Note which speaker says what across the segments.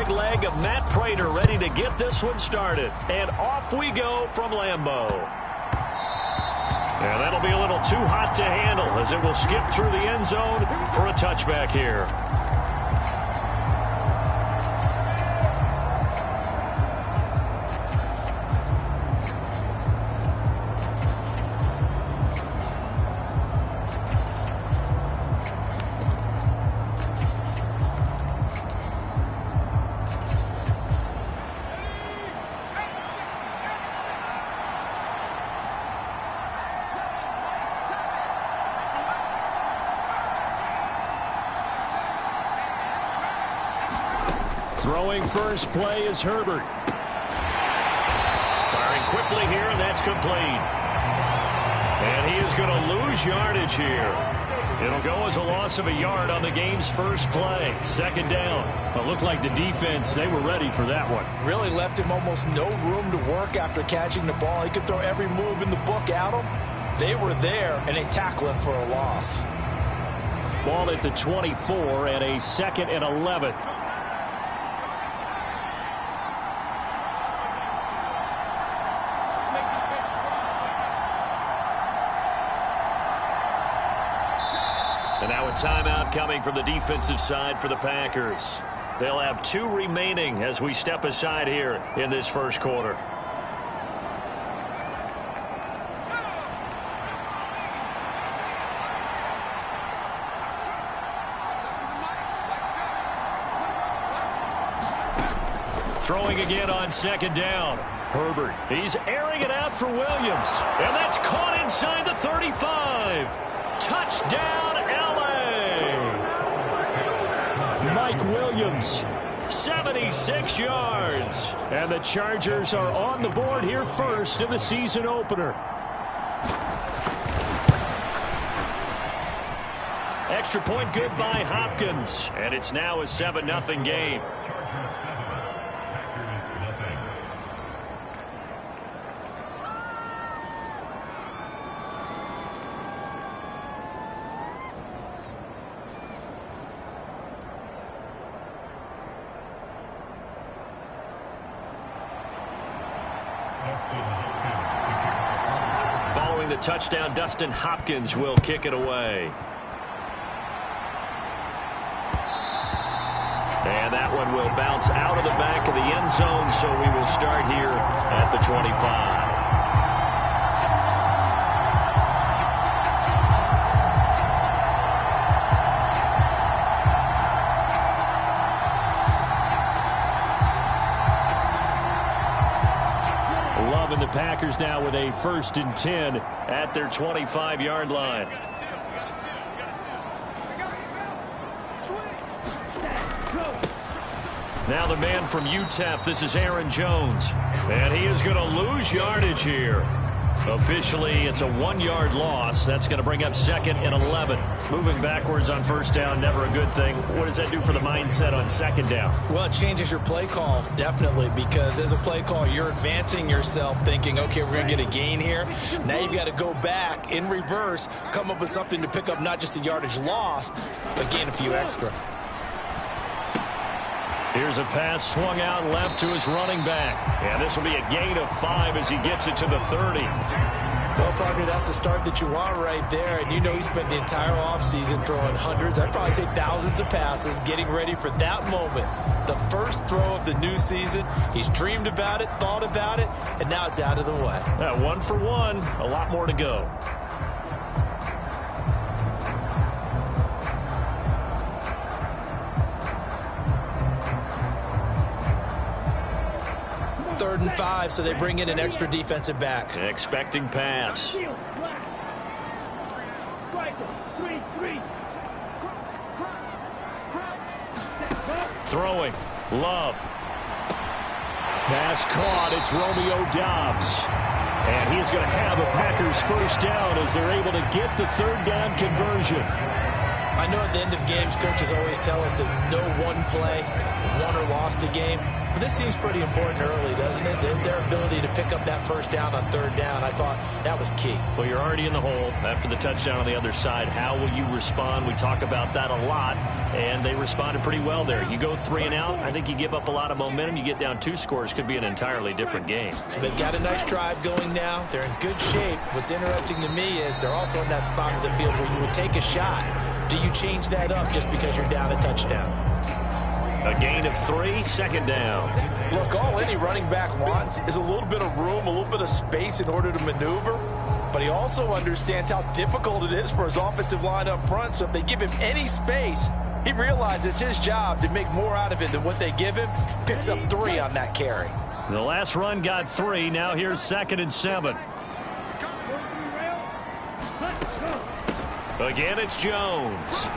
Speaker 1: big leg of Matt Prater ready to get this one started. And off we go from Lambeau. And that'll be a little too hot to handle as it will skip through the end zone for a touchback here. Throwing first play is Herbert. Firing quickly here, and that's complete. And he is going to lose yardage here. It'll go as a loss of a yard on the game's first play. Second down.
Speaker 2: It looked like the defense, they were ready for that one.
Speaker 3: Really left him almost no room to work after catching the ball. He could throw every move in the book at him. They were there, and they tackle him for a loss.
Speaker 2: Ball at the 24 and a 2nd and 11.
Speaker 1: And now a timeout coming from the defensive side for the Packers. They'll have 2 remaining as we step aside here in this first quarter. Throwing again on second down. Herbert, he's airing it out for Williams. And that's caught inside the 35. Touchdown, L.A. Mike Williams, 76 yards.
Speaker 2: And the Chargers are on the board here first in the season opener.
Speaker 1: Extra point good by Hopkins. And it's now a 7-0 game. Following the touchdown, Dustin Hopkins will kick it away. And that one will bounce out of the back of the end zone, so we will start here at the 25.
Speaker 2: And the Packers now with a 1st and 10
Speaker 1: at their 25-yard line. Now the man from UTEP, this is Aaron Jones. And he is going to lose yardage here. Officially, it's a 1-yard loss. That's going to bring up 2nd and 11. Moving backwards on first down, never a good thing. What does that do for the mindset on second down?
Speaker 3: Well, it changes your play call, definitely, because as a play call, you're advancing yourself thinking, okay, we're going to get a gain here. Now you've got to go back in reverse, come up with something to pick up not just the yardage lost, but gain a few extra.
Speaker 1: Here's a pass swung out left to his running back. And this will be a gain of 5 as he gets it to the 30.
Speaker 3: Well, partner, that's the start that you want right there. And you know he spent the entire offseason throwing hundreds, I'd probably say thousands of passes, getting ready for that moment. The first throw of the new season. He's dreamed about it, thought about it, and now it's out of the way.
Speaker 1: 1 for 1, a lot more to go.
Speaker 3: Third and 5, so they bring in an extra defensive back.
Speaker 1: Expecting pass. Throwing. Love. Pass caught. It's Romeo Doubs. And he's going to have a Packers first down as they're able to get the 3rd down conversion.
Speaker 3: I know at the end of games, coaches always tell us that no one play won or lost a game. But this seems pretty important early, doesn't it? Their ability to pick up that first down on third down, I thought that was key.
Speaker 1: Well, you're already in the hole after the touchdown on the other side. How will you respond? We talk about that a lot, and they responded pretty well there. You go 3 and out, I think you give up a lot of momentum. You get down 2 scores, could be an entirely different game.
Speaker 3: So they've got a nice drive going now. They're in good shape. What's interesting to me is they're also in that spot of the field where you would take a shot. Do you change that up just because you're down a touchdown?
Speaker 1: A gain of 3, second down.
Speaker 4: Look, all any running back wants is a little bit of room, a little bit of space in order to maneuver. But he also understands how difficult it is for his offensive line up front. So if they give him any space, he realizes his job to make more out of it than what they give him. Picks up 3 on that carry.
Speaker 1: The last run got 3. Now here's 2nd and 7. Again, it's Jones.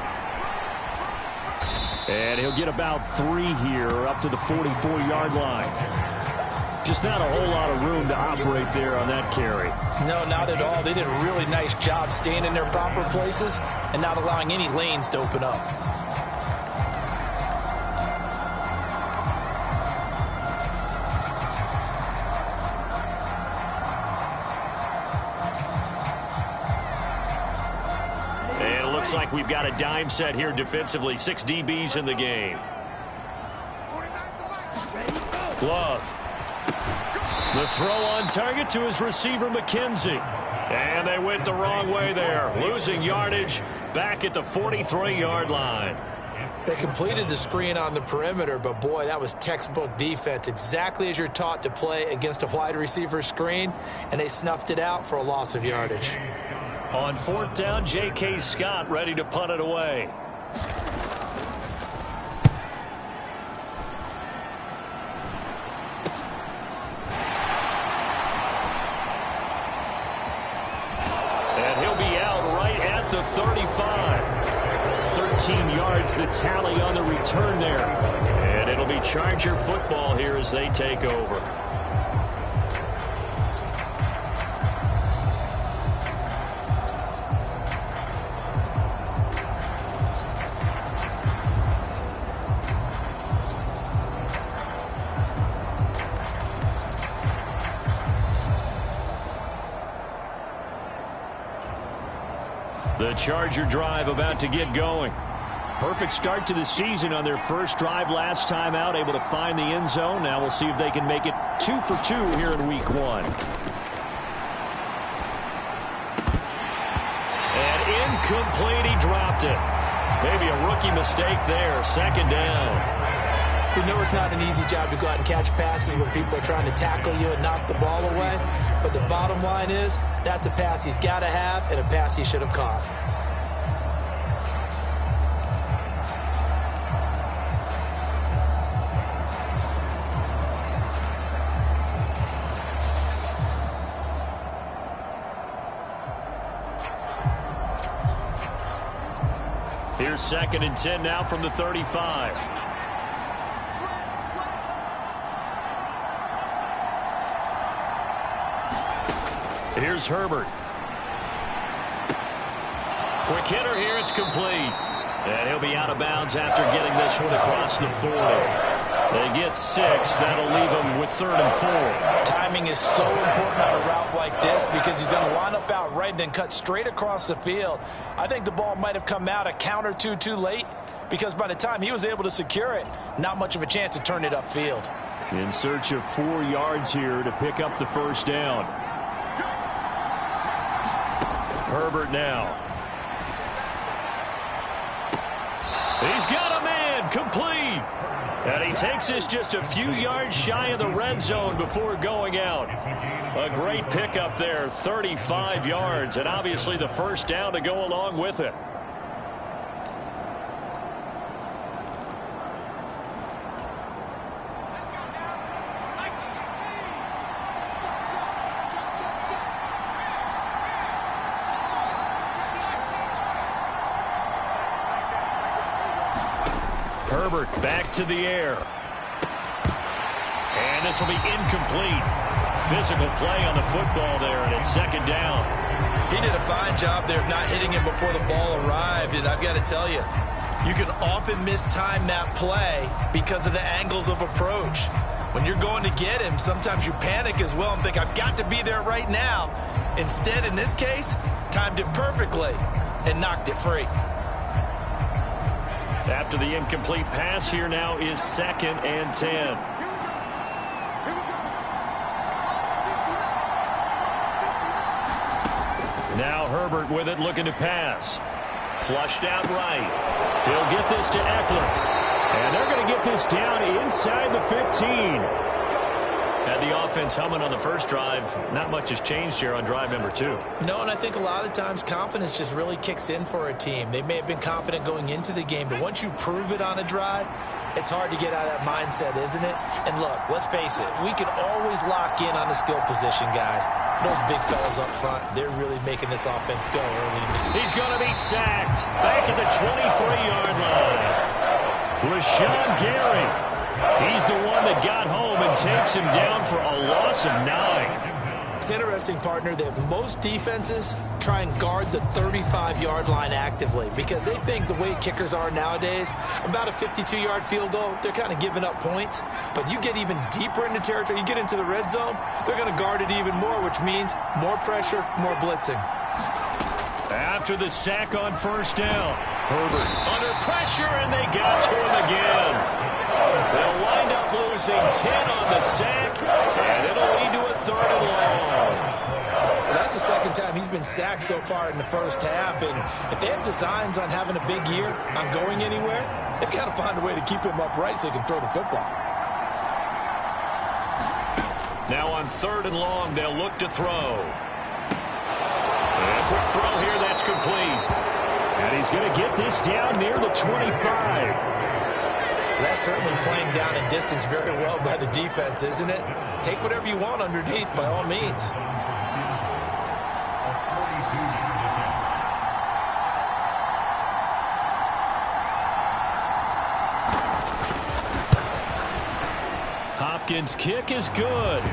Speaker 1: And he'll get about 3 here up to the 44-yard line. Just not a whole lot of room to operate there on that carry.
Speaker 3: No, not at all. They did a really nice job staying in their proper places and not allowing any lanes to open up.
Speaker 1: Like we've got a dime set here defensively. 6 DBs in the game. Love. The throw on target to his receiver, McKenzie. And they went the wrong way there. Losing yardage back at the 43-yard line.
Speaker 3: They completed the screen on the perimeter, but boy, that was textbook defense. Exactly as you're taught to play against a wide receiver screen, and they snuffed it out for a loss of yardage.
Speaker 1: On 4th down, J.K. Scott ready to punt it away. And he'll be out right at the 35. 13 yards the tally on the return there. And it'll be Charger football here as they take over. The Charger drive about to get going. Perfect start to the season on their first drive last time out, able to find the end zone. Now we'll see if they can make it 2 for 2 here in week 1. And incomplete, he dropped it. Maybe a rookie mistake there, 2nd down.
Speaker 3: You know it's not an easy job to go out and catch passes when people are trying to tackle you and knock the ball away. But the bottom line is, that's a pass he's got to have and a pass he should have caught.
Speaker 1: Here's 2nd and 10 now from the 35. Here's Herbert. Quick hitter here. It's complete. And he'll be out of bounds after getting this one across the 40. They get 6. That'll leave them with 3rd and 4.
Speaker 4: Timing is so important on a route like this because he's going to line up out right and then cut straight across the field. I think the ball might have come out a count or two too late because by the time he was able to secure it, not much of a chance to turn it upfield.
Speaker 1: In search of 4 yards here to pick up the first down. Herbert now. He's got a man, complete. And he takes this just a few yards shy of the red zone before going out. A great pickup there, 35 yards, and obviously the first down to go along with it. Herbert back to the air. And this will be incomplete. Physical play on the football there, and it's 2nd down.
Speaker 3: He did a fine job there of not hitting him before the ball arrived, and I've got to tell you, you can often mistime that play because of the angles of approach. When you're going to get him, sometimes you panic as well and think, I've got to be there right now. Instead, in this case, timed it perfectly and knocked it free.
Speaker 1: After the incomplete pass, here now is 2nd and 10. Now Herbert with it, looking to pass. Flushed out right. He'll get this to Eckler.
Speaker 2: And they're going to get this down inside the 15.
Speaker 1: Had the offense humming on the first drive. Not much has changed here on drive number 2.
Speaker 3: No, and I think a lot of times confidence just really kicks in for a team. They may have been confident going into the game, but once you prove it on a drive, it's hard to get out of that mindset, isn't it? And look, let's face it, we can always lock in on the skill position, guys. Those big fellas up front, they're really making this offense go early in the game.
Speaker 1: He's going to be sacked back at the 23-yard line. Rashawn Gary. He's the one that got home and takes him down for a loss of 9.
Speaker 3: It's interesting, partner, that most defenses try and guard the 35-yard line actively because they think the way kickers are nowadays, about a 52-yard field goal, they're kind of giving up points. But you get even deeper into territory, you get into the red zone, they're going to guard it even more, which means more pressure, more blitzing.
Speaker 1: After the sack on first down, Herbert under pressure, and they got to him again. They'll wind up losing 10 on the sack, and it'll lead to a 3rd and long.
Speaker 3: Well, that's the second time he's been sacked so far in the first half, and if they have designs on having a big year, on going anywhere, they've got to find a way to keep him upright so he can throw the football.
Speaker 1: Now on 3rd and long, they'll look to throw. And a quick throw here, that's complete.
Speaker 2: And he's going to get this down near the 25.
Speaker 3: That's certainly playing down in distance very well by the defense, isn't it? Take whatever you want underneath, by all means.
Speaker 2: Hopkins' kick is good.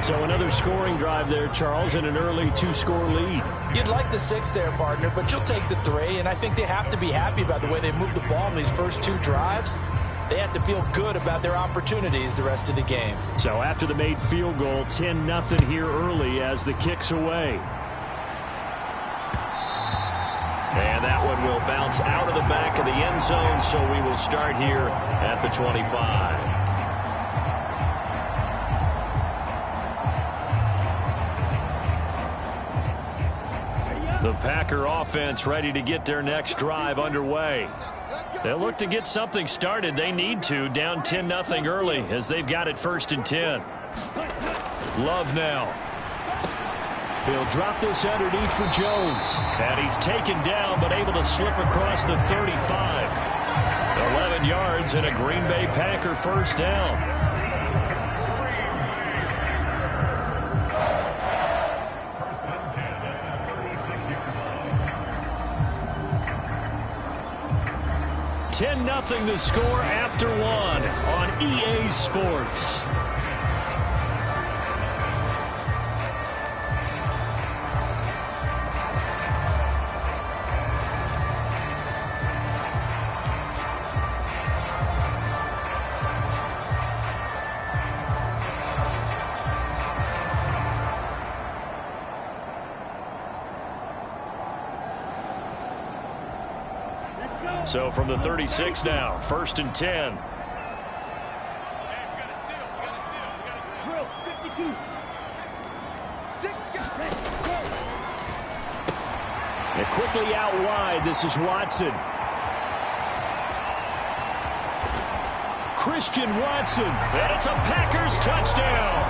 Speaker 2: So another scoring drive there, Charles, and an early 2-score lead.
Speaker 3: You'd like the 6 there, partner, but you'll take the 3, and I think they have to be happy about the way they moved the ball in these first 2 drives. They have to feel good about their opportunities the rest of the game.
Speaker 2: So after the made field goal, 10-0 here early as the kick's away.
Speaker 1: And that one will bounce out of the back of the end zone, so we will start here at the 25. The Packer offense ready to get their next drive underway. They'll look to get something started. They need to, down 10-0 early as they've got it 1st and 10. Love now.
Speaker 2: He'll drop this underneath for Jones.
Speaker 1: And he's taken down but able to slip across the 35. 11 yards and a Green Bay Packer 1st down. Nothing the score after 1 on EA Sports. So from the 36 now, 1st and 10.
Speaker 2: And quickly out wide, this is Watson. Christian Watson.
Speaker 1: And it's a Packers touchdown.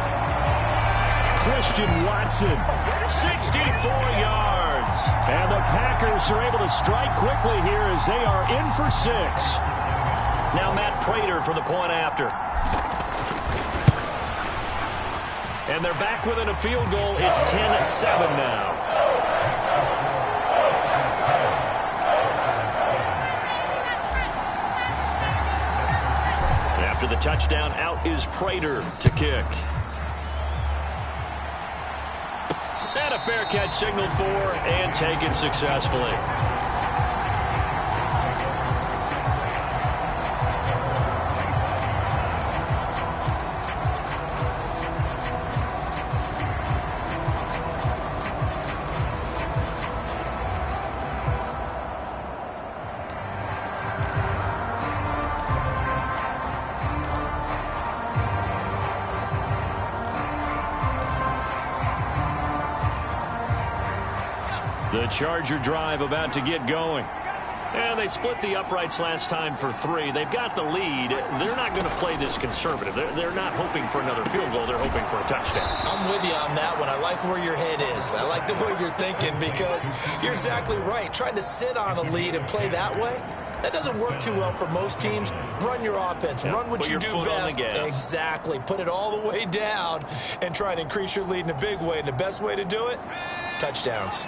Speaker 2: Christian Watson.
Speaker 1: 64 yards.
Speaker 2: And the Packers are able to strike quickly here as they are in for 6.
Speaker 1: Now Matt Prater for the point after. And they're back within a field goal. It's 10-7 now. After the touchdown, out is Prater to kick. And a a fair catch signaled for and taken successfully. The Charger drive about to get going. And they split the uprights last time for 3. They've got the lead. They're not going to play this conservative. They're not hoping for another field goal. They're hoping for a touchdown.
Speaker 3: I'm with you on that one. I like where your head is. I like the way you're thinking because you're exactly right. Trying to sit on a lead and play that way, that doesn't work too well for most teams. Run your offense. Run what you do best. Exactly. Put it all the way down and try and increase your lead in a big way. And the best way to do it, touchdowns.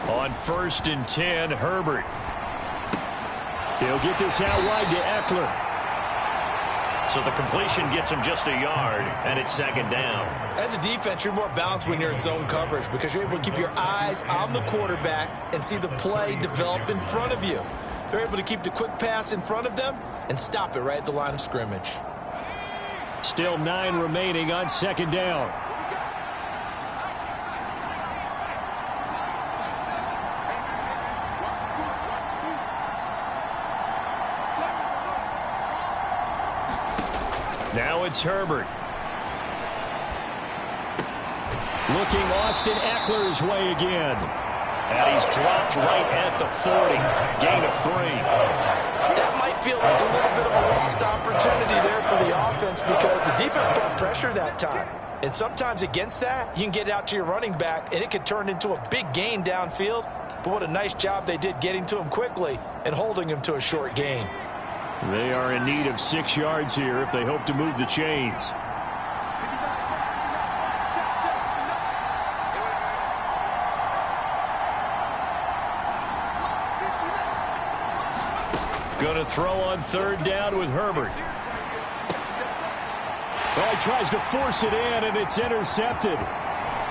Speaker 1: On 1st and 10, Herbert.
Speaker 2: He'll get this out wide to Eckler.
Speaker 1: So the completion gets him just a yard, and it's 2nd down.
Speaker 3: As a defense, you're more balanced when you're in zone coverage because you're able to keep your eyes on the quarterback and see the play develop in front of you. They're able to keep the quick pass in front of them and stop it right at the line of scrimmage.
Speaker 2: Still 9 remaining on 2nd down.
Speaker 1: Now it's Herbert.
Speaker 2: Looking Austin Eckler's way again.
Speaker 1: And he's dropped right at the 40. Gain of 3.
Speaker 4: That might feel like a little bit of a lost opportunity there for the offense because the defense brought pressure that time. And sometimes against that, you can get out to your running back, and it could turn into a big gain downfield. But what a nice job they did getting to him quickly and holding him to a short gain.
Speaker 2: They are in need of 6 yards here if they hope to move the chains.
Speaker 1: Going to throw on 3rd down with Herbert.
Speaker 2: Well, he tries to force it in, and it's intercepted.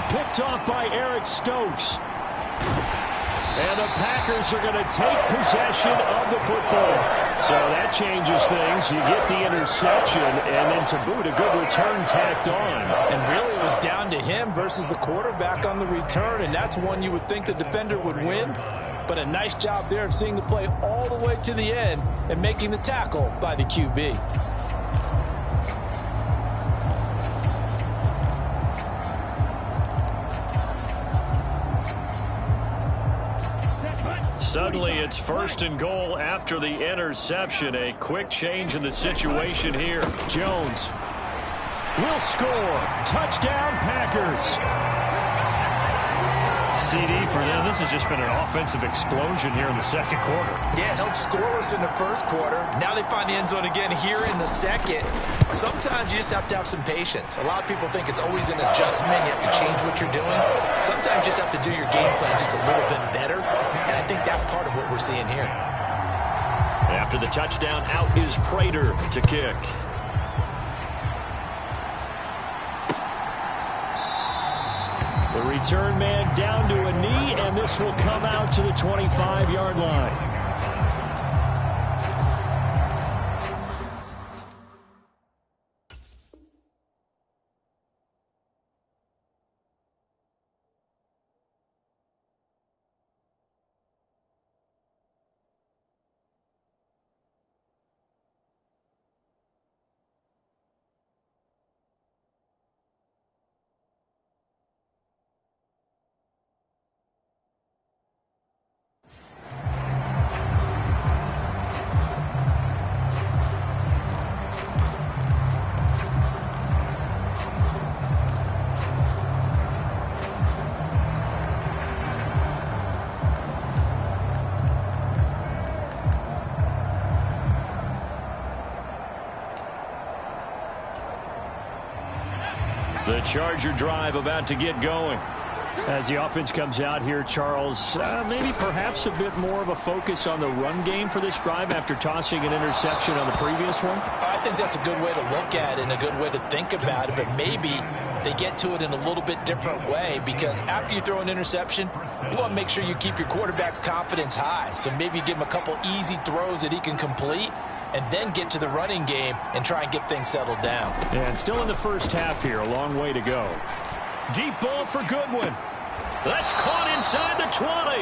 Speaker 2: Picked off by Eric Stokes. And the Packers are going to take possession of the football. So that changes things. You get the interception, and then to boot, a good return tacked on.
Speaker 3: And really, it was down to him versus the quarterback on the return, and that's one you would think the defender would win. But a nice job there of seeing the play all the way to the end and making the tackle by the QB.
Speaker 1: Suddenly, it's 1st and goal after the interception. A quick change in the situation here.
Speaker 2: Jones will score. Touchdown, Packers.
Speaker 1: CD for them. This has just been an offensive explosion here in the 2nd quarter.
Speaker 3: Yeah, held scoreless in the 1st quarter. Now they find the end zone again here in the 2nd. Sometimes you just have to have some patience. A lot of people think it's always an adjustment. You have to change what you're doing. Sometimes you just have to do your game plan just a little bit better. And I think that's part of what we're seeing here.
Speaker 1: After the touchdown, out is Prater to kick.
Speaker 2: The return man down to a knee, and this will come out to the 25-yard line.
Speaker 1: The Charger drive about to get going.
Speaker 2: As the offense comes out here, Charles, maybe perhaps a bit more of a focus on the run game for this drive after tossing an interception on the previous one?
Speaker 4: I think that's a good way to look at it and a good way to think about it, but maybe they get to it in a little bit different way, because after you throw an interception, you want to make sure you keep your quarterback's confidence high. So maybe give him a couple easy throws that he can complete, and then get to the running game and try and get things settled down.
Speaker 2: And still in the first half here, a long way to go.
Speaker 1: Deep ball for Goodwin. That's caught inside the 20.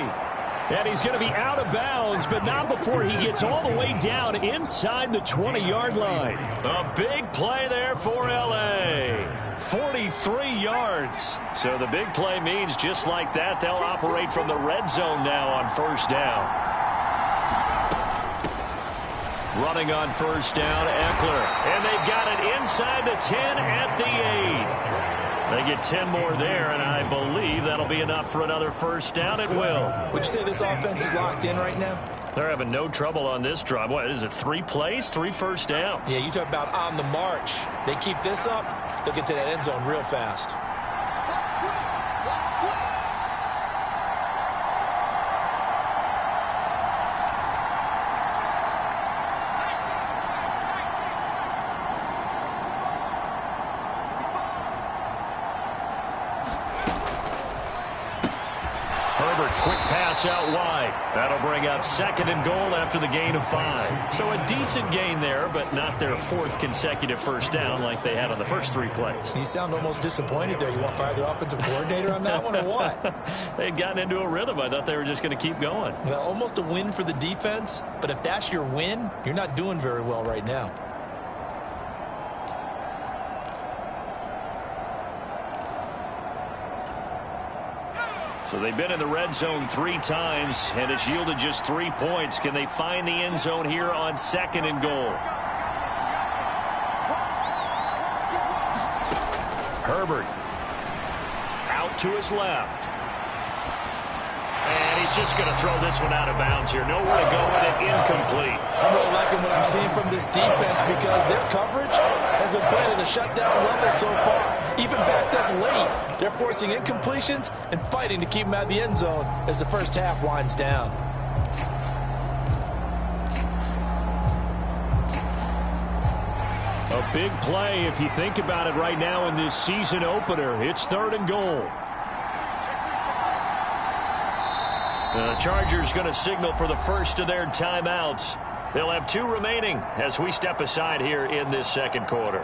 Speaker 2: And he's going to be out of bounds, but not before he gets all the way down inside the 20-yard line.
Speaker 1: A big play there for L.A. 43 yards. So the big play means just like that, they'll operate from the red zone now on first down. Running on first down, Eckler. And they've got it inside the 10 at the 8. They get 10 more there, and I believe that'll be enough for another first down. It will.
Speaker 3: Would you say this offense is locked in right now?
Speaker 1: They're having no trouble on this drive. What is it, 3 plays, 3 first downs?
Speaker 3: Yeah, you talk about on the march. They keep this up, they'll get to that end zone real fast.
Speaker 1: Out wide. That'll bring up 2nd and goal after the gain of 5. So a decent gain there, but not their 4th consecutive first down like they had on the first 3 plays.
Speaker 3: You sound almost disappointed there. You want to fire the offensive coordinator on that one or what?
Speaker 1: They had gotten into a rhythm. I thought they were just going to keep going.
Speaker 3: Well, almost a win for the defense, but if that's your win, you're not doing very well right now.
Speaker 1: So they've been in the red zone 3 times, and it's yielded just 3 points. Can they find the end zone here on 2nd and goal? Herbert out to his left. And he's just going to throw this one out of bounds here. Nowhere to go with it. Incomplete.
Speaker 3: I'm really liking what I'm seeing from this defense, because their coverage has been playing at a shutdown level so far. Even backed up late, they're forcing incompletions and fighting to keep them out of the end zone as the first half winds down.
Speaker 2: A big play if you think about it right now in this season opener. It's 3rd and goal.
Speaker 1: The Chargers going to signal for the first of their timeouts. They'll have 2 remaining as we step aside here in this second quarter.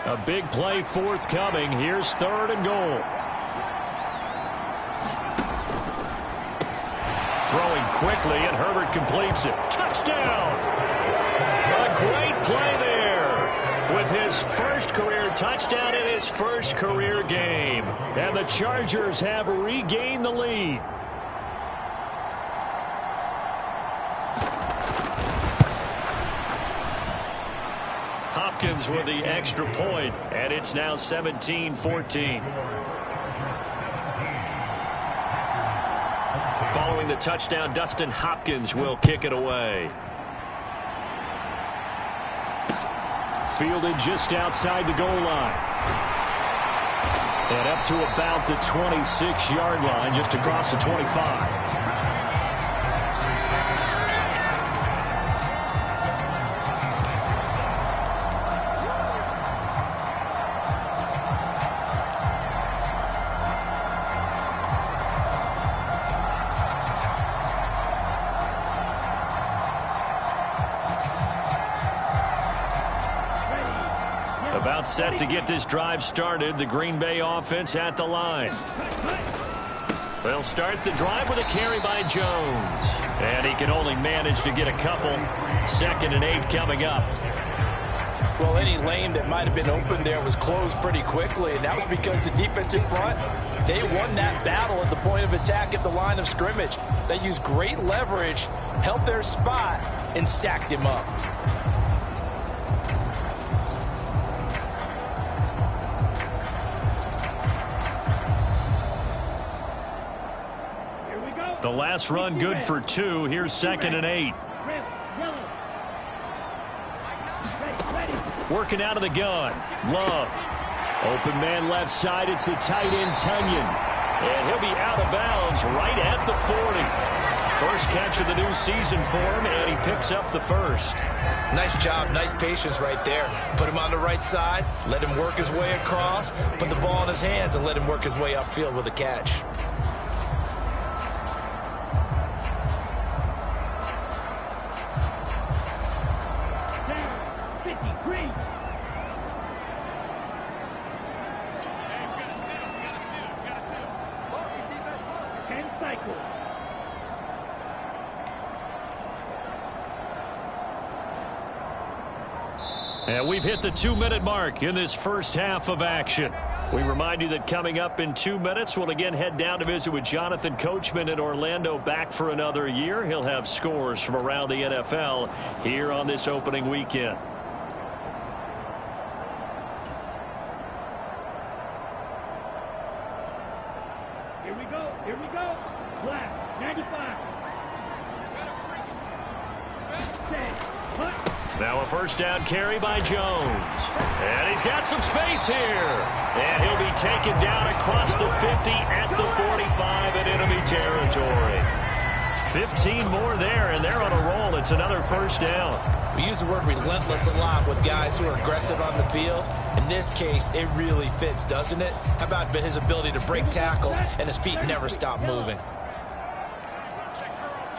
Speaker 2: A big play forthcoming. Here's 3rd and goal.
Speaker 1: Throwing quickly, and Herbert completes it. Touchdown! A great play there with his first career touchdown in his first career game.
Speaker 2: And the Chargers have regained the lead.
Speaker 1: Hopkins with the extra point, and it's now 17-14. Following the touchdown, Dustin Hopkins will kick it away.
Speaker 2: Fielded just outside the goal line. And up to about the 26-yard line, just across the 25.
Speaker 1: About set to get this drive started. The Green Bay offense at the line. They'll start the drive with a carry by Jones. And he can only manage to get a couple. 2nd and 8 coming up.
Speaker 4: Well, any lane that might have been open there was closed pretty quickly, and that was because the defensive front, they won that battle at the point of attack at the line of scrimmage. They used great leverage, held their spot, and stacked him up.
Speaker 1: The last run good for 2. Here's 2nd and 8. Working out of the gun. Love. Open man left side. It's the tight end, Tunyon. And he'll be out of bounds right at the 40. First catch of the new season for him, and he picks up the first.
Speaker 3: Nice job, nice patience right there. Put him on the right side, let him work his way across, put the ball in his hands, and let him work his way upfield with a catch.
Speaker 1: And we've hit the 2-minute mark in this first half of action. We remind you that coming up in 2 minutes, we'll again head down to visit with Jonathan Coachman in Orlando, back for another year. He'll have scores from around the NFL here on this opening weekend.
Speaker 5: Here we go. Here we go. Black, 95.
Speaker 1: Now a first down carry by Jones. And he's got some space here. And he'll be taken down across the 50 at the 45 in enemy territory. 15 more there, and they're on a roll. It's another first down.
Speaker 3: We use the word relentless a lot with guys who are aggressive on the field. In this case, it really fits, doesn't it? How about his ability to break tackles and his feet never stop moving?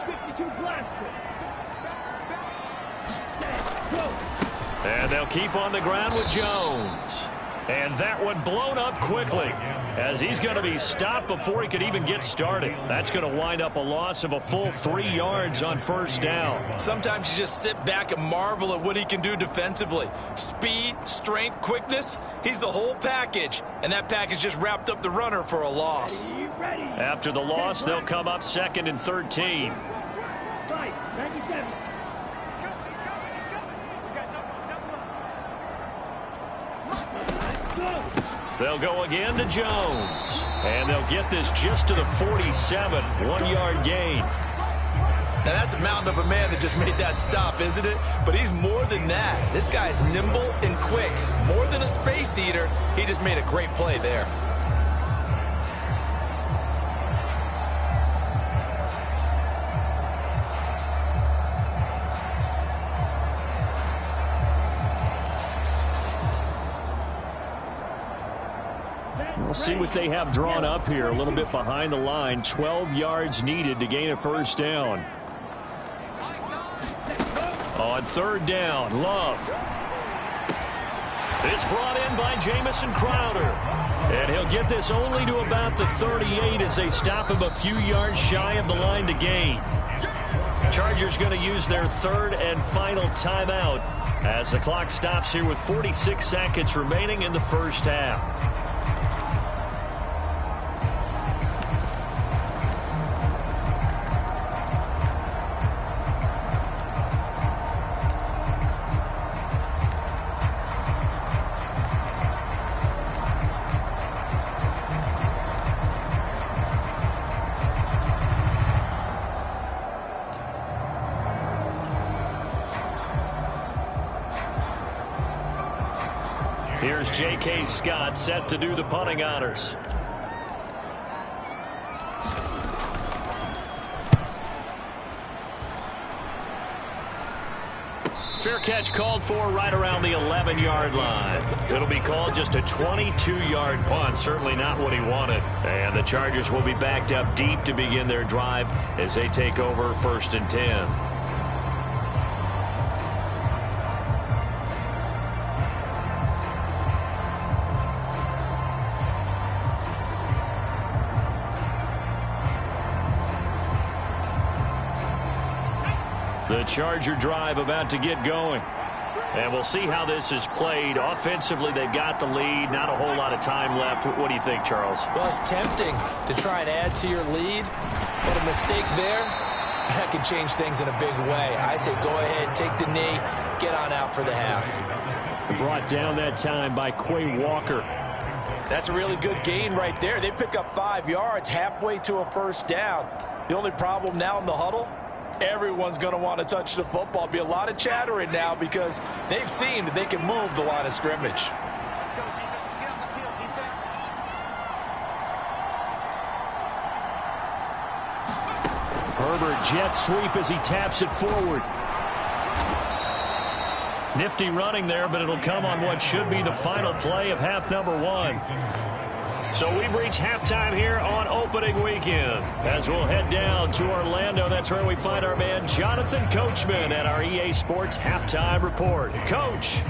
Speaker 5: 52 blaster.
Speaker 1: And they'll keep on the ground with Jones. And that one blown up quickly as he's going to be stopped before he could even get started. That's going to wind up a loss of a full 3 yards on first down.
Speaker 3: Sometimes you just sit back and marvel at what he can do defensively. Speed, strength, quickness, he's the whole package. And that package just wrapped up the runner for a loss.
Speaker 1: After the loss, they'll come up 2nd and 13.
Speaker 5: 97.
Speaker 1: They'll go again to Jones. And they'll get this just to the 47. 1-yard gain.
Speaker 3: Now that's a mountain of a man that just made that stop, isn't it? But he's more than that. This guy's nimble and quick. More than a space eater, he just made a great play there.
Speaker 1: We'll see what they have drawn up here. A little bit behind the line. 12 yards needed to gain a first down. On third down, Love. It's brought in by Jamison Crowder. And he'll get this only to about the 38 as they stop him a few yards shy of the line to gain. Chargers going to use their third and final timeout as the clock stops here with 46 seconds remaining in the first half. Here's J.K. Scott set to do the punting honors. Fair catch called for right around the 11-yard line. It'll be called just a 22-yard punt. Certainly not what he wanted. And the Chargers will be backed up deep to begin their drive as they take over 1st and 10. The Charger drive about to get going. And we'll see how this is played. Offensively, they've got the lead. Not a whole lot of time left. What do you think, Charles?
Speaker 3: Well, it's tempting to try and add to your lead. But a mistake there, that can change things in a big way. I say go ahead, take the knee, get on out for the half.
Speaker 2: Brought down that time by Quay Walker.
Speaker 4: That's a really good gain right there. They pick up 5 yards halfway to a first down. The only problem now in the huddle, everyone's going to want to touch the football. Be a lot of chattering now because they've seen that they can move the line of scrimmage.
Speaker 6: Let's go, defense. Let's get on the field, defense.
Speaker 2: Herbert jet sweep as he taps it forward.
Speaker 1: Nifty running there, but it'll come on what should be the final play of half number 1. So we've reached halftime here on opening weekend. As we'll head down to Orlando, that's where we find our man Jonathan Coachman at our EA Sports Halftime Report. Coach.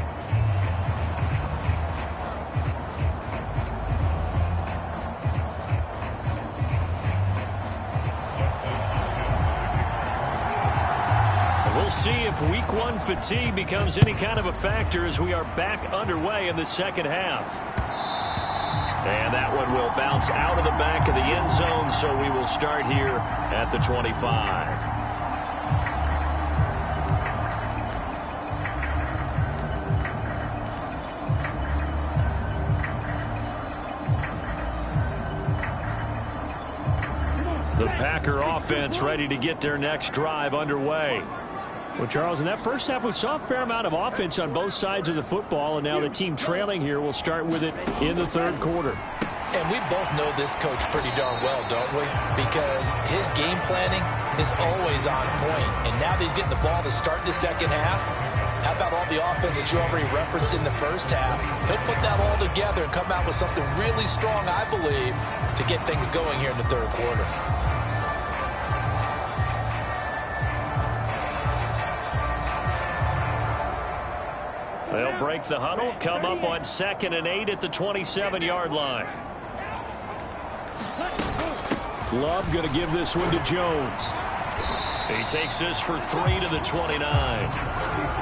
Speaker 1: We'll see if week 1 fatigue becomes any kind of a factor as we are back underway in the second half. And that one will bounce out of the back of the end zone, so we will start here at the 25. The Packer offense ready to get their next drive underway.
Speaker 2: Well, Charles, in that first half, we saw a fair amount of offense on both sides of the football, and now the team trailing here will start with it in the third quarter.
Speaker 3: And we both know this coach pretty darn well, don't we? Because his game planning is always on point. And now that he's getting the ball to start the second half, how about all the offense that you already referenced in the first half? He'll put that all together and come out with something really strong, I believe, to get things going here in the third quarter.
Speaker 1: They'll break the huddle, come up on 2nd and 8 at the 27-yard line.
Speaker 2: Love going to give this one to Jones.
Speaker 1: He takes this for 3 to the 29.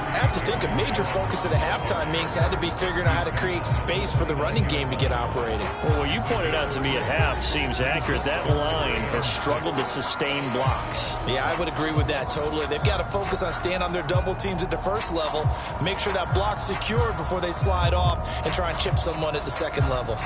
Speaker 3: I have to think a major focus of the halftime meetings had to be figuring out how to create space for the running game to get operating.
Speaker 1: Well, what you pointed out to me at half seems accurate. That line has struggled to sustain blocks.
Speaker 3: Yeah, I would agree with that totally. They've got to focus on staying on their double teams at the first level, make sure that block's secured before they slide off and try and chip someone at the second level.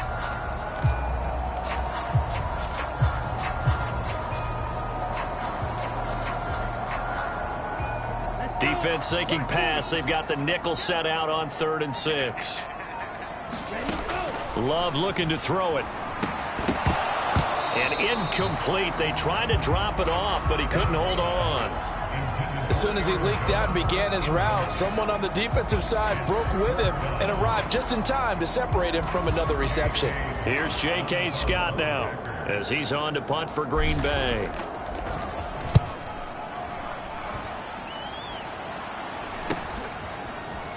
Speaker 1: Defense thinking pass. They've got the nickel set out on 3rd and 6. Love looking to throw it. And incomplete. They tried to drop it off, but he couldn't hold on.
Speaker 3: As soon as he leaked out and began his route, someone on the defensive side broke with him and arrived just in time to separate him from another reception.
Speaker 1: Here's J.K. Scott now as he's on to punt for Green Bay.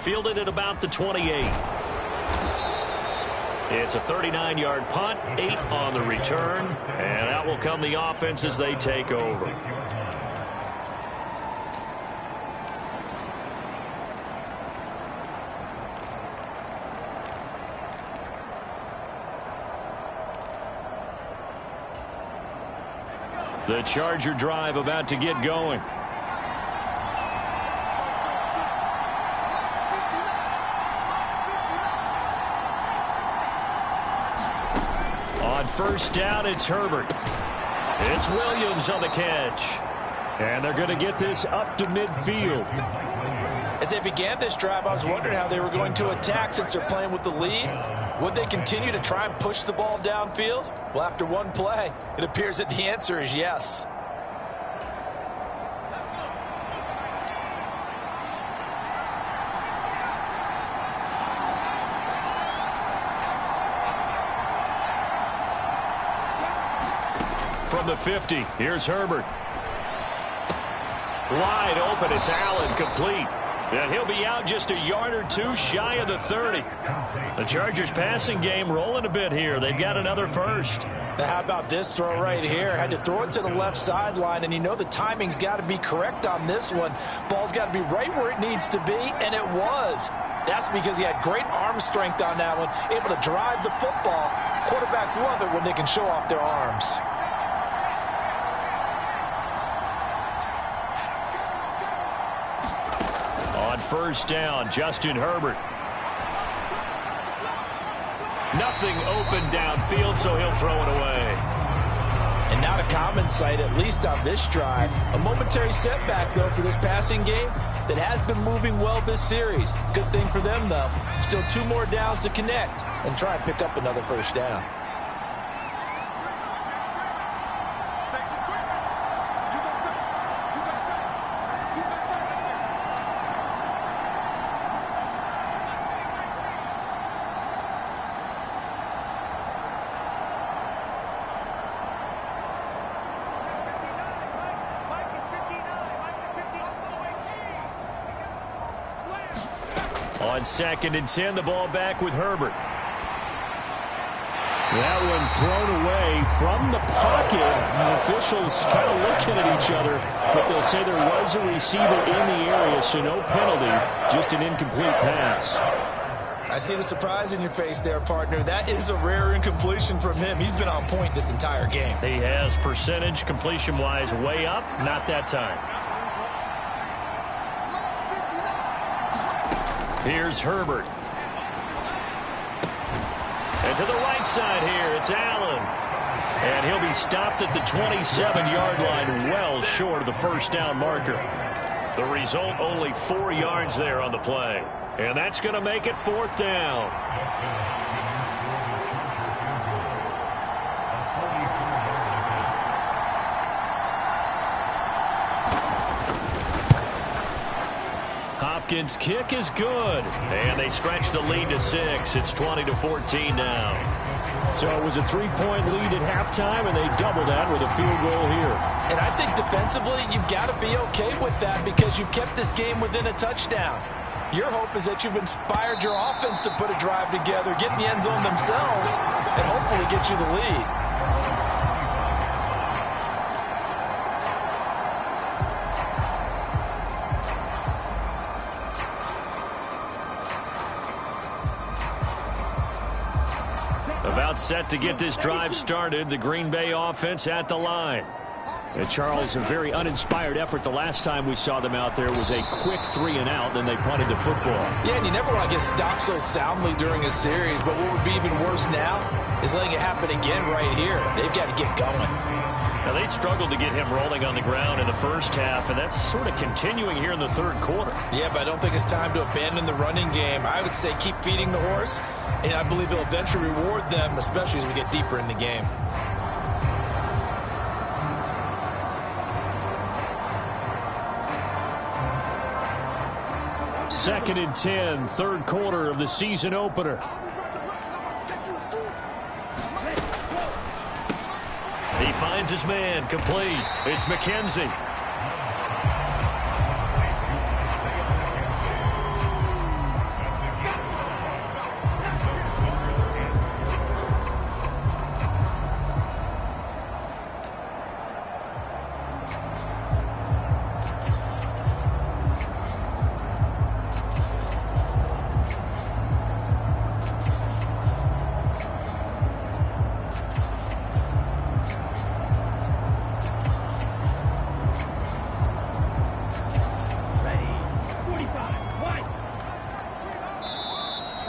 Speaker 1: Fielded at about the 28. It's a 39-yard punt, 8 on the return, and out will come the offense as they take over. The Charger drive about to get going. On first down, it's Herbert. It's Williams on the catch.
Speaker 2: And they're going to get this up to midfield.
Speaker 4: As they began this drive, I was wondering how they were going to attack since they're playing with the lead. Would they continue to try and push the ball downfield? Well, after one play, it appears that the answer is yes.
Speaker 1: From the 50, here's Herbert. Wide open, it's Allen, complete. And he'll be out just a yard or two shy of the 30. The Chargers passing game rolling a bit here. They've got another first.
Speaker 4: Now, how about this throw right here? Had to throw it to the left sideline, and you know the timing's got to be correct on this one. Ball's got to be right where it needs to be, and it was. That's because he had great arm strength on that one, able to drive the football. Quarterbacks love it when they can show off their arms.
Speaker 1: first down. Justin Herbert. Nothing open downfield, so he'll throw it away.
Speaker 4: And not a common sight, at least on this drive. A momentary setback, though, for this passing game that has been moving well this series. Good thing for them, though. Still 2 more downs to connect and try and pick up another first down.
Speaker 1: On 2nd and 10, the ball back with Herbert.
Speaker 2: That one thrown away from the pocket. The officials kind of looking at each other, but they'll say there was a receiver in the area, so no penalty, just an incomplete pass.
Speaker 3: I see the surprise in your face there, partner. That is a rare incompletion from him. He's been on point this entire game.
Speaker 1: He has percentage completion-wise way up, not that time. Here's Herbert. And to the right side here, it's Allen. And he'll be stopped at the 27-yard line, well short of the first down marker. The result, only 4 yards there on the play. And that's going to make it 4th down. Hopkins' kick is good. And they stretch the lead to 6. It's 20-14 now.
Speaker 2: So it was a 3-point lead at halftime, and they double that with a field goal here.
Speaker 4: And I think defensively, you've got to be okay with that because you've kept this game within a touchdown. Your hope is that you've inspired your offense to put a drive together, get in the end zone themselves, and hopefully get you the lead.
Speaker 1: About set to get this drive started. The Green Bay offense at the line.
Speaker 2: And Charles, a very uninspired effort. The last time we saw them out there was a quick 3-and-out, then they punted the football.
Speaker 4: Yeah, and you never want to get stopped so soundly during a series, but what would be even worse now is letting it happen again right here. They've got to get going.
Speaker 1: Now, they struggled to get him rolling on the ground in the first half, and that's sort of continuing here in the 3rd quarter.
Speaker 3: Yeah, but I don't think it's time to abandon the running game. I would say keep feeding the horse, and I believe it'll eventually reward them, especially as we get deeper in the game.
Speaker 2: Second and 10, 3rd quarter of the season opener.
Speaker 1: He finds his man, complete. It's McKenzie.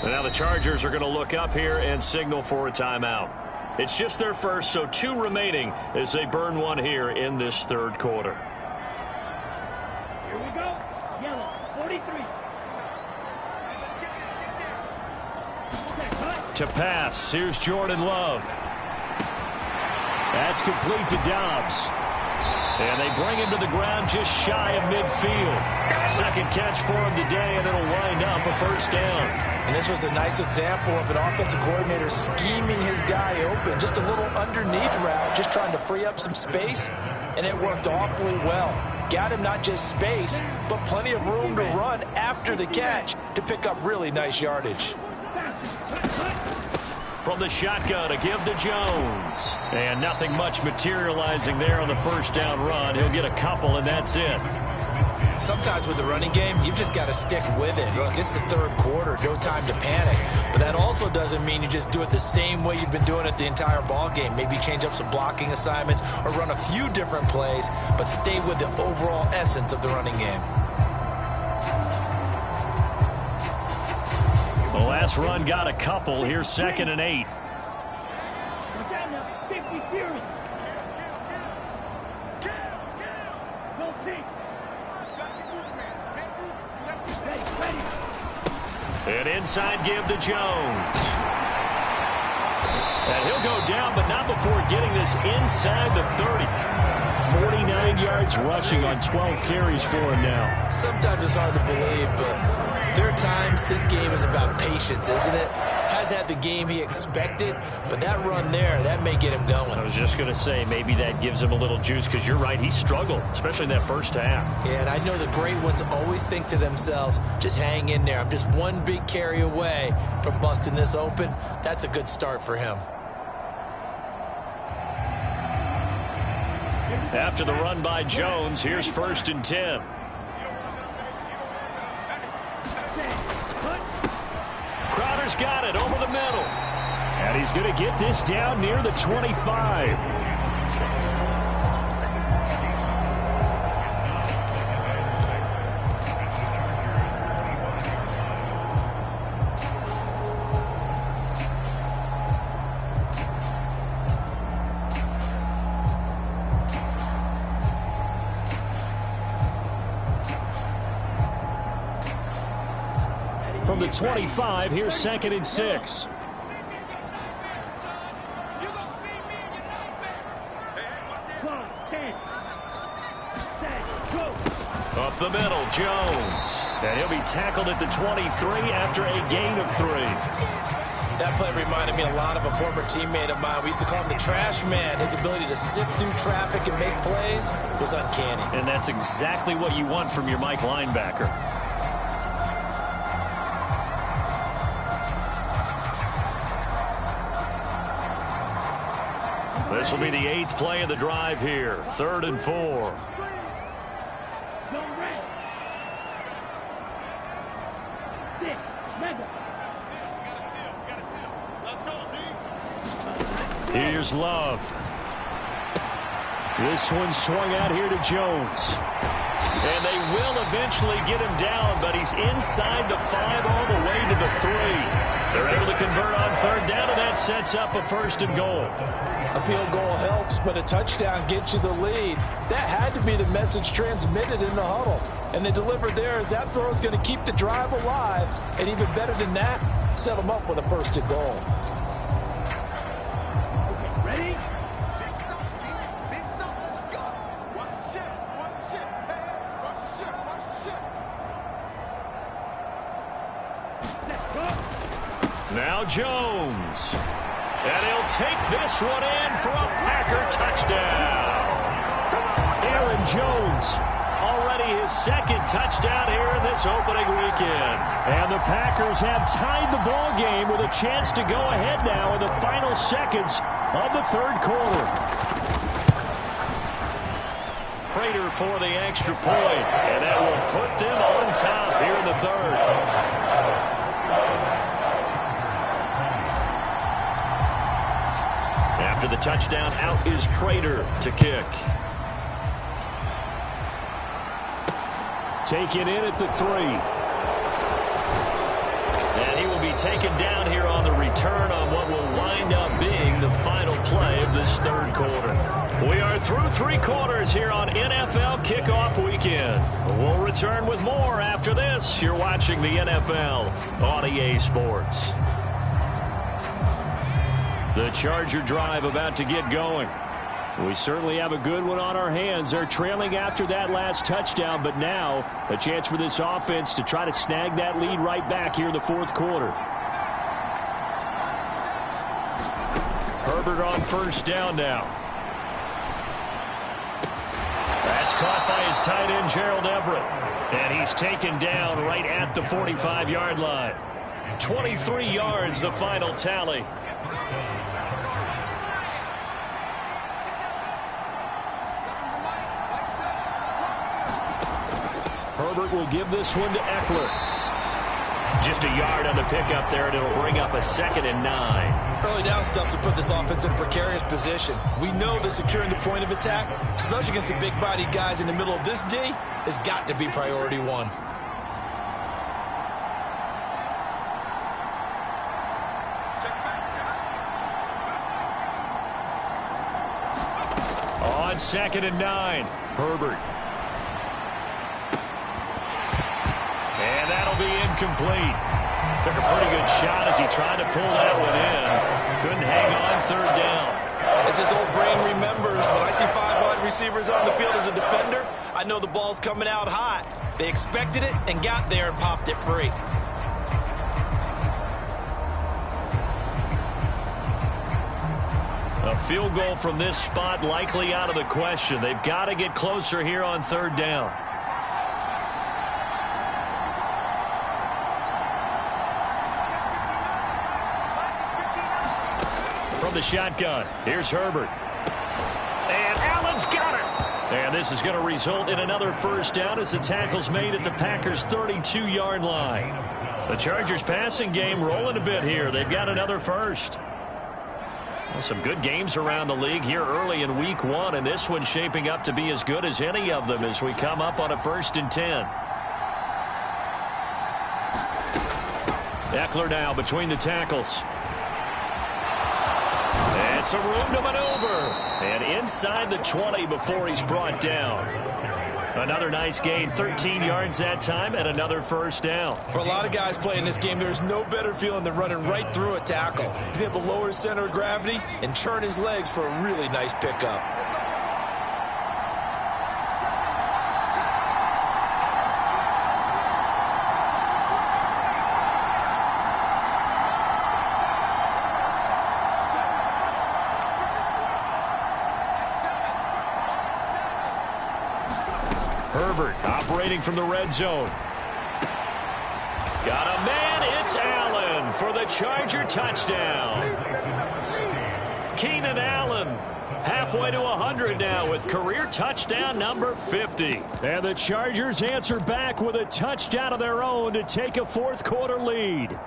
Speaker 1: Now the Chargers are going to look up here and signal for a timeout. It's just their first, so 2 remaining as they burn one here in this 3rd quarter.
Speaker 5: Here we go. Yellow, 43.
Speaker 1: To pass, here's Jordan Love.
Speaker 2: That's complete to Dobbs.
Speaker 1: And they bring him to the ground just shy of midfield. 2nd catch for him today, and it'll wind up a first down.
Speaker 4: And this was a nice example of an offensive coordinator scheming his guy open. Just a little underneath route, just trying to free up some space, and it worked awfully well. Got him not just space, but plenty of room to run after the catch to pick up really nice yardage.
Speaker 1: From the shotgun, a give to Jones. And nothing much materializing there on the first down run. He'll get a couple, and that's it.
Speaker 3: Sometimes with the running game, you've just got to stick with it. Look, it's the 3rd quarter, no time to panic. But that also doesn't mean you just do it the same way you've been doing it the entire ball game. Maybe change up some blocking assignments or run a few different plays, but stay with the overall essence of the running game.
Speaker 1: The last run got a couple. Here's 2nd and 8.
Speaker 5: Watch out now. 50 Fury. Go pick. Ready.
Speaker 1: An inside give to Jones. And he'll go down, but not before getting this inside the 30.
Speaker 2: 49 yards rushing on 12 carries for him now.
Speaker 3: Sometimes it's hard to believe, but there are times this game is about patience, isn't it? Has had the game he expected, but that run there, that may get him going.
Speaker 1: I was just going to say, maybe that gives him a little juice, because you're right, he struggled, especially in that first half.
Speaker 3: Yeah, and I know the great ones always think to themselves, just hang in there. I'm just one big carry away from busting this open. That's a good start for him.
Speaker 1: After the run by Jones, here's 1st and 10. Crowder's got it over the middle.
Speaker 2: And he's going to get this down near the 25. From the 25, here's 2nd and 6.
Speaker 1: Up the middle, Jones. And he'll be tackled at the 23 after a gain of 3.
Speaker 3: That play reminded me a lot of a former teammate of mine. We used to call him the trash man. His ability to sift through traffic and make plays was uncanny.
Speaker 1: And that's exactly what you want from your Mike linebacker. This will be the 8th play of the drive here. 3rd and 4.
Speaker 2: Here's Love. This one swung out here to Jones.
Speaker 1: And they will eventually get him down, but he's inside the 5 all the way to the 3. They're able to convert on 3rd down, and that sets up a 1st and goal.
Speaker 4: A field goal helps, but a touchdown gets you the lead. That had to be the message transmitted in the huddle. And they delivered there as that throw is going to keep the drive alive. And even better than that, set them up with a 1st and goal.
Speaker 5: Ready?
Speaker 6: Big stop, let's go. Watch the ship, watch the ship. Hey, watch the ship, watch the ship.
Speaker 5: Let's go.
Speaker 1: Now Jones. And he'll take this one in for a Packer touchdown.
Speaker 2: Aaron Jones.
Speaker 1: Already his 2nd touchdown here in this opening weekend.
Speaker 2: And the Packers have tied the ball game with a chance to go ahead now in the final seconds of the 3rd quarter.
Speaker 1: Prater for the extra point, and that will put them on top here in the 3rd. After the touchdown, out is Prater to kick.
Speaker 2: Taken in at the 3.
Speaker 1: And he will be taken down here on the return on what will wind up being the final play of this 3rd quarter. We are through 3 quarters here on NFL Kickoff Weekend. We'll return with more after this. You're watching the NFL on EA Sports.
Speaker 2: The Charger drive about to get going. We certainly have a good one on our hands. They're trailing after that last touchdown, but now a chance for this offense to try to snag that lead right back here in the 4th quarter.
Speaker 1: Herbert on 1st down now. That's caught by his tight end, Gerald Everett. And he's taken down right at the 45-yard line. 23 yards, the final tally.
Speaker 2: Herbert will give this one to Eckler.
Speaker 1: Just a yard on the pickup there, and it'll bring up a 2nd and 9.
Speaker 3: Early down stuff will put this offense in a precarious position. We know that securing the point of attack, especially against the big-bodied guys in the middle of this D, has got to be priority 1.
Speaker 1: On 2nd and 9, Herbert. And that'll be incomplete. Took a pretty good shot as he tried to pull that one in. Couldn't hang on 3rd down.
Speaker 3: As his old brain remembers, when I see 5 wide receivers on the field as a defender, I know the ball's coming out hot. They expected it and got there and popped it free.
Speaker 1: A field goal from this spot likely out of the question. They've got to get closer here on 3rd down. From the shotgun, here's Herbert. And Allen's got it. And this is going to result in another 1st down as the tackle's made at the Packers' 32-yard line. The Chargers passing game rolling a bit here. They've got another 1st. Well, some good games around the league here early in week 1, and this one's shaping up to be as good as any of them as we come up on a 1st and 10. Eckler now between the tackles. It's a room to maneuver. And inside the 20 before he's brought down. Another nice gain, 13 yards that time, and another 1st down.
Speaker 3: For a lot of guys playing this game, there's no better feeling than running right through a tackle. He's able to lower his center of gravity and churn his legs for a really nice pickup.
Speaker 1: Herbert operating from the red zone. Got a man. It's Allen for the Charger touchdown. Keenan Allen halfway to 100 now with career touchdown number 50.
Speaker 2: And the Chargers answer back with a touchdown of their own to take a 4th quarter lead.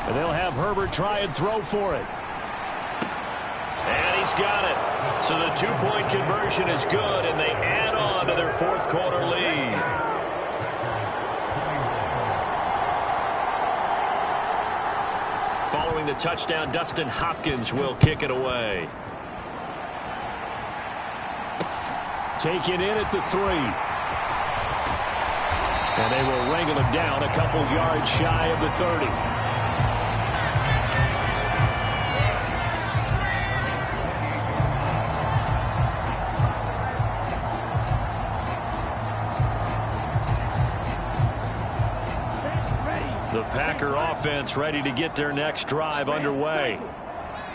Speaker 2: And they'll have Herbert try and throw for it.
Speaker 1: And he's got it. So the 2-point conversion is good, and they add on to their 4th quarter lead. Following the touchdown, Dustin Hopkins will kick it away.
Speaker 2: Taken in at the 3. And they will wrangle him down a couple yards shy of the 30.
Speaker 1: The Packer offense ready to get their next drive underway.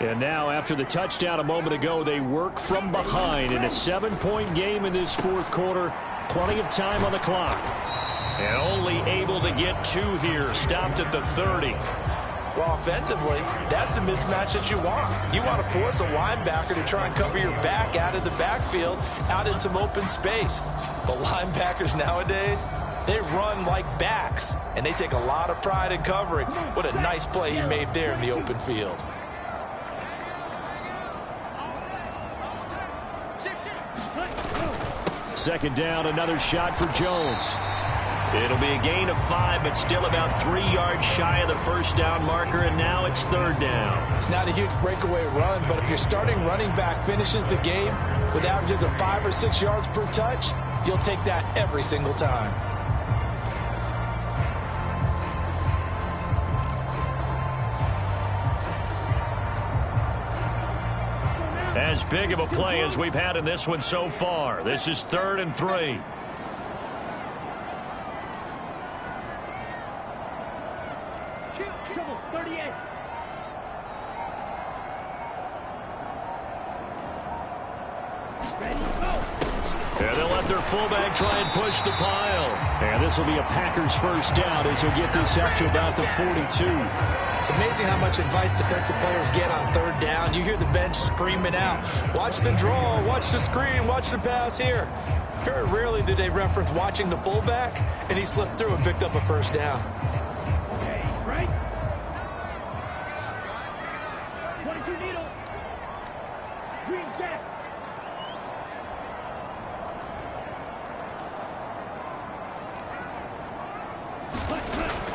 Speaker 2: And now, after the touchdown a moment ago, they work from behind in a 7-point game in this 4th quarter. Plenty of time on the clock.
Speaker 1: And only able to get 2 here. Stopped at the 30.
Speaker 3: Well, offensively, that's the mismatch that you want. You want to force a linebacker to try and cover your back out of the backfield, out in some open space. But linebackers nowadays, they run like backs, and they take a lot of pride in covering. What a nice play he made there in the open field.
Speaker 2: Second down, another shot for Jones.
Speaker 1: It'll be a gain of 5, but still about 3 yards shy of the 1st down marker, and now it's 3rd down.
Speaker 3: It's not a huge breakaway run, but if your starting running back finishes the game with averages of 5 or 6 yards per touch, you'll take that every single time.
Speaker 1: As big of a play as we've had in this one so far. This is 3rd and 3.
Speaker 5: Trouble, 38. Ready, go.
Speaker 1: And they'll let their fullback try and push the pile.
Speaker 2: And this will be a Packers 1st down as he'll get this up to about the 42.
Speaker 3: It's amazing how much advice defensive players get on 3rd down. You hear the bench screaming out, watch the draw, watch the screen, watch the pass here. Very rarely do they reference watching the fullback, and he slipped through and picked up a 1st down.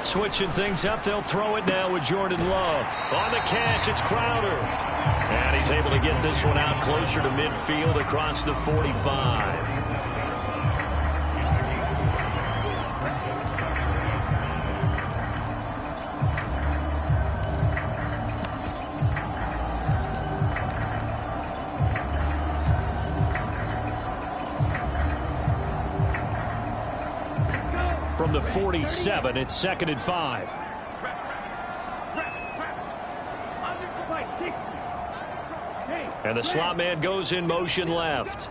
Speaker 1: Switching things up, they'll throw it now with Jordan Love. On the catch, it's Crowder. And he's able to get this one out closer to midfield across the 45. From the 47, it's 2nd and 5. And the slot man goes in motion left.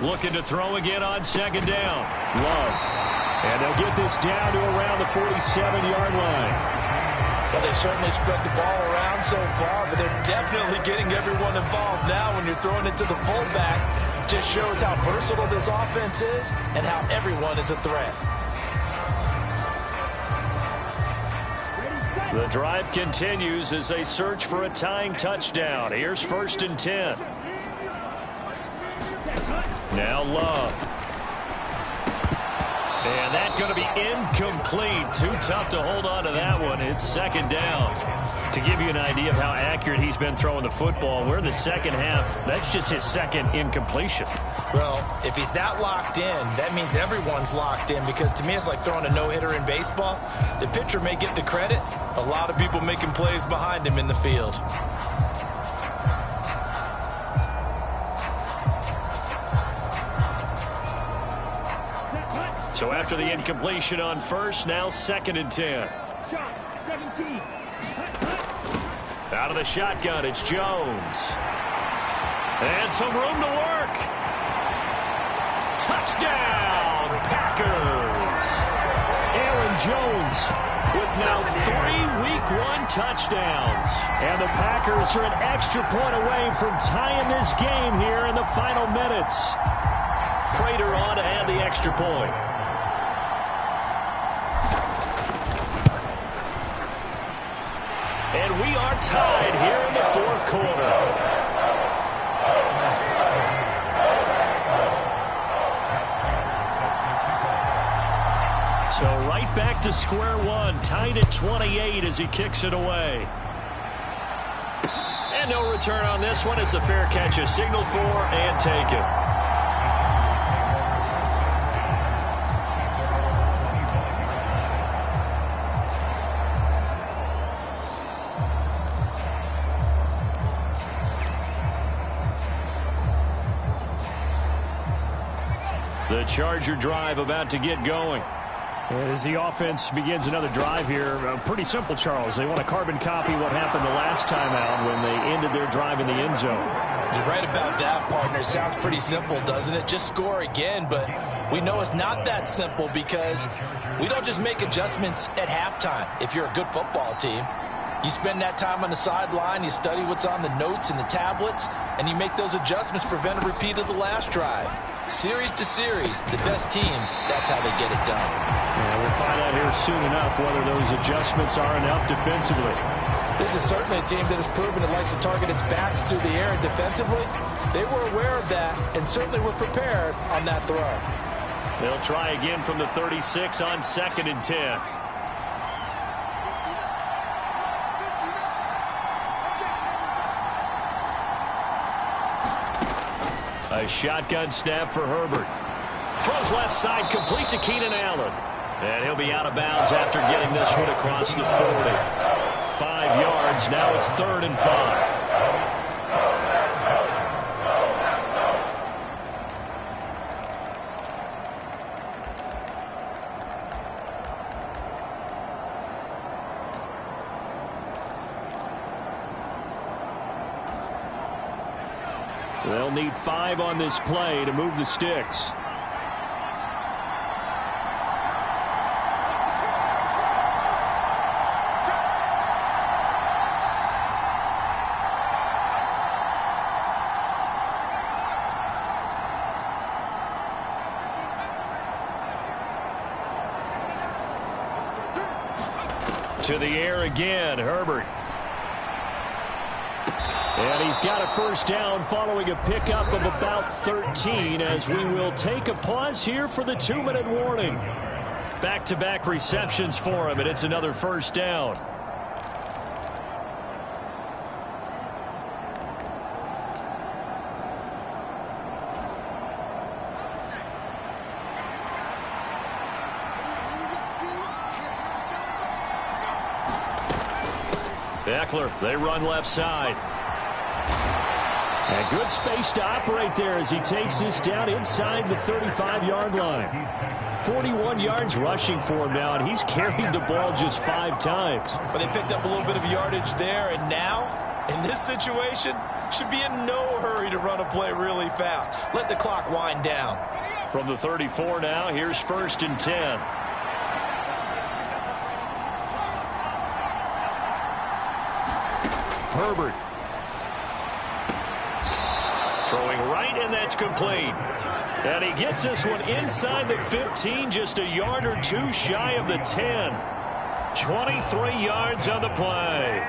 Speaker 1: Looking to throw again on 2nd down.
Speaker 2: Love. And they'll get this down to around the 47-yard line.
Speaker 3: Well, they certainly spread the ball around so far, but they're definitely getting everyone involved now when you're throwing it to the fullback. Just shows how versatile this offense is and how everyone is a threat.
Speaker 1: The drive continues as they search for a tying touchdown. Here's 1st and 10. Now Love. And that's going to be incomplete. Too tough to hold on to that one. It's 2nd down. To give you an idea of how accurate he's been throwing the football, we're in the second half. That's just his 2nd incompletion.
Speaker 3: Well, if he's that locked in, that means everyone's locked in, because to me it's like throwing a no-hitter in baseball. The pitcher may get the credit. A lot of people making plays behind him in the field.
Speaker 1: So after the incompletion on 1st, now 2nd and 10.
Speaker 5: Shot, 17.
Speaker 1: Out of the shotgun, it's Jones. And some room to work. Touchdown, Packers.
Speaker 2: Aaron Jones
Speaker 1: With now 3 Week 1 touchdowns.
Speaker 2: and the Packers are an extra point away from tying this game here in the final minutes.
Speaker 1: Prater on to add the extra point. And we are tied here in the 4th quarter. So right back to square one, tied at 28 as he kicks it away. And no return on this one as the fair catch is signaled for and taken. The Charger drive about to get going.
Speaker 2: And as the offense begins another drive here, pretty simple, Charles. They want to carbon copy what happened the last time out when they ended their drive in the end zone.
Speaker 3: You're right about that, partner. Sounds pretty simple, doesn't it? Just score again, but we know it's not that simple because we don't just make adjustments at halftime if you're a good football team. You spend that time on the sideline, you study what's on the notes and the tablets, and you make those adjustments to prevent a repeat of the last drive. Series to series, the best teams, that's how they get it done.
Speaker 2: Yeah, we'll find out here soon enough whether those adjustments are enough defensively.
Speaker 3: This is certainly a team that has proven it likes to target its backs through the air, and defensively, they were aware of that and certainly were prepared on that throw.
Speaker 1: They'll try again from the 36 on 2nd and 10. A shotgun snap for Herbert. Throws left side, complete to Keenan Allen. And he'll be out of bounds after getting this one across the 40. 5 yards, now it's 3rd and 5. They'll need 5 on this play to move the sticks. To the air again, Herbert.
Speaker 2: And he's got a first down following a pickup of about 13 as we will take a pause here for the 2-minute warning. Back-to-back receptions for him, and it's another first down. Eckler, they run left side. And good space to operate there as he takes this down inside the 35-yard line. 41 yards rushing for him now, and he's carried the ball just 5 times.
Speaker 3: But they picked up a little bit of yardage there, and now, in this situation, should be in no hurry to run a play really fast. Let the clock wind down.
Speaker 1: From the 34 now, here's 1st and 10.
Speaker 2: Herbert.
Speaker 1: Throwing right, and that's complete. And he gets this one inside the 15, just a yard or two shy of the 10. 23 yards on the play.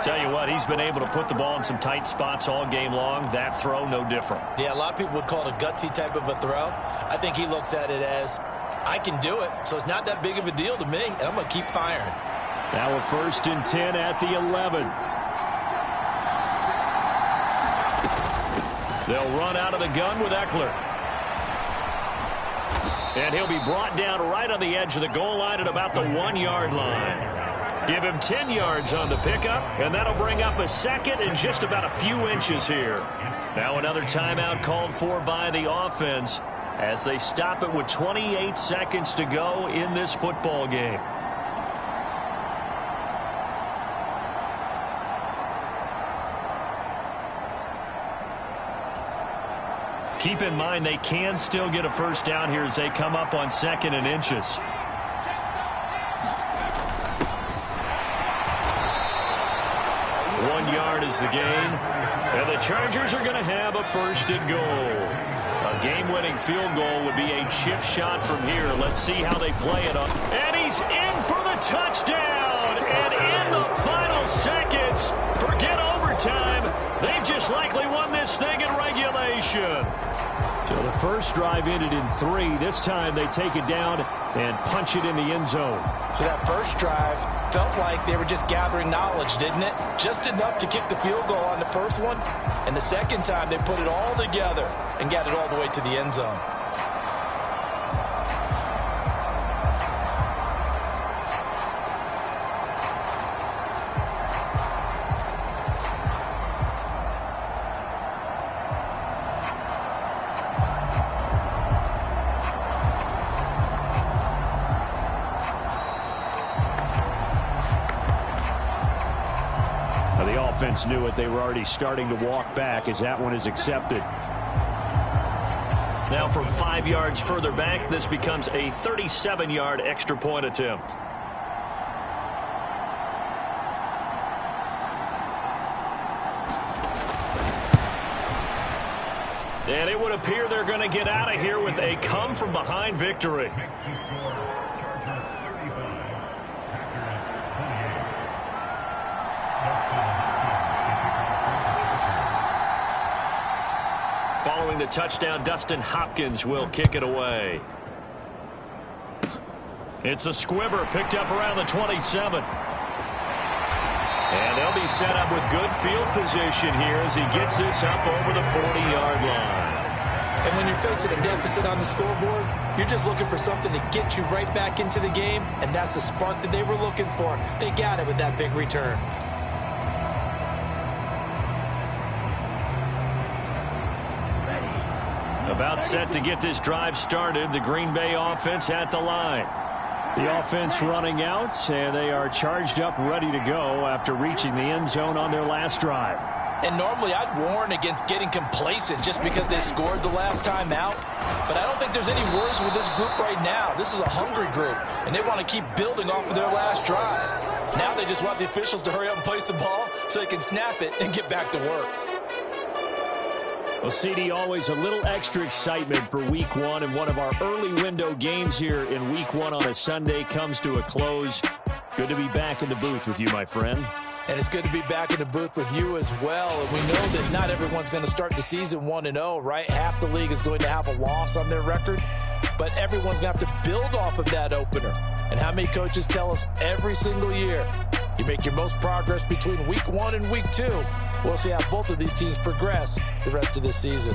Speaker 1: Tell you what, he's been able to put the ball in some tight spots all game long. That throw, no different.
Speaker 3: Yeah, a lot of people would call it a gutsy type of a throw. I think he looks at it as, I can do it, so it's not that big of a deal to me, and I'm going to keep firing.
Speaker 2: Now a 1st and 10 at the 11.
Speaker 1: They'll run out of the gun with Eckler. And he'll be brought down right on the edge of the goal line at about the 1-yard line. Give him 10 yards on the pickup, and that'll bring up a 2nd and just about a few inches here. Now another timeout called for by the offense as they stop it with 28 seconds to go in this football game. Keep in mind they can still get a first down here as they come up on 2nd and inches. One yard is the gain. And the Chargers are going to have a 1st and goal. A game-winning field goal would be a chip shot from here. Let's see how they play it up. And he's in for the touchdown. And in the final seconds, forget overtime. They've just likely won this thing in regulation.
Speaker 2: So the first drive ended in 3. This time they take it down and punch it in the end zone.
Speaker 4: So that first drive felt like they were just gathering knowledge, didn't it? Just enough to kick the field goal on the first one. And the second time they put it all together and got it all the way to the end zone.
Speaker 2: The offense knew it. They were already starting to walk back as that one is accepted.
Speaker 1: Now from 5 yards further back, this becomes a 37-yard extra point attempt. And it would appear they're going to get out of here with a come-from-behind victory. Following the touchdown, Dustin Hopkins will kick it away. It's a squibber picked up around the 27. And they'll be set up with good field position here as he gets this up over the 40-yard line.
Speaker 3: And when you're facing a deficit on the scoreboard, you're just looking for something to get you right back into the game, and that's the spark that they were looking for. They got it with that big return.
Speaker 1: About set to get this drive started, the Green Bay offense at the line.
Speaker 2: The offense running out, and they are charged up, ready to go after reaching the end zone on their last drive.
Speaker 4: And normally I'd warn against getting complacent just because they scored the last time out. But I don't think there's any worries with this group right now. This is a hungry group, and they want to keep building off of their last drive. Now they just want the officials to hurry up and place the ball so they can snap it and get back to work.
Speaker 2: Well, CD, always a little extra excitement for Week 1, and one of our early window games here in Week 1 on a Sunday comes to a close. Good to be back in the booth with you, my friend.
Speaker 3: And it's good to be back in the booth with you as well. And we know that not everyone's going to start the season 1-0, right? Half the league is going to have a loss on their record, but everyone's going to have to build off of that opener. And how many coaches tell us every single year, you make your most progress between week 1 and week 2. We'll see how both of these teams progress the rest of this season.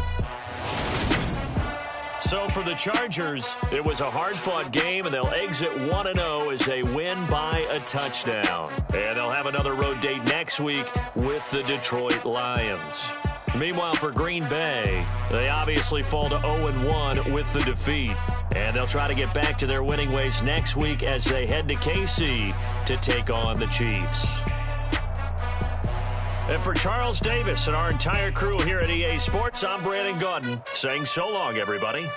Speaker 1: So for the Chargers, it was a hard-fought game, and they'll exit 1-0 as they win by a touchdown. And they'll have another road date next week with the Detroit Lions. Meanwhile, for Green Bay, they obviously fall to 0-1 with the defeat. And they'll try to get back to their winning ways next week as they head to KC to take on the Chiefs. And for Charles Davis and our entire crew here at EA Sports, I'm Brandon Gaudin saying so long, everybody.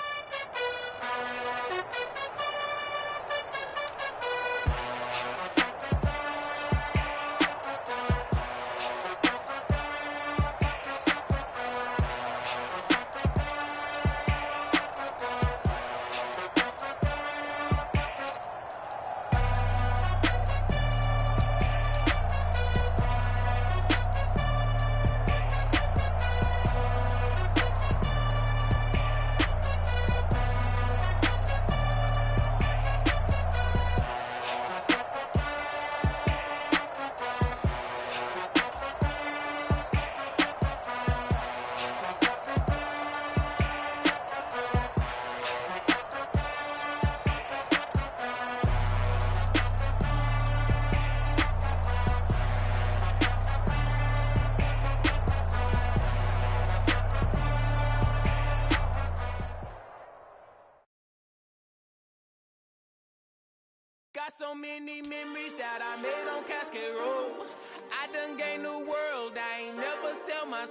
Speaker 7: Got so many memories that I made on Cascade Road. I done gained the world, I ain't never sell my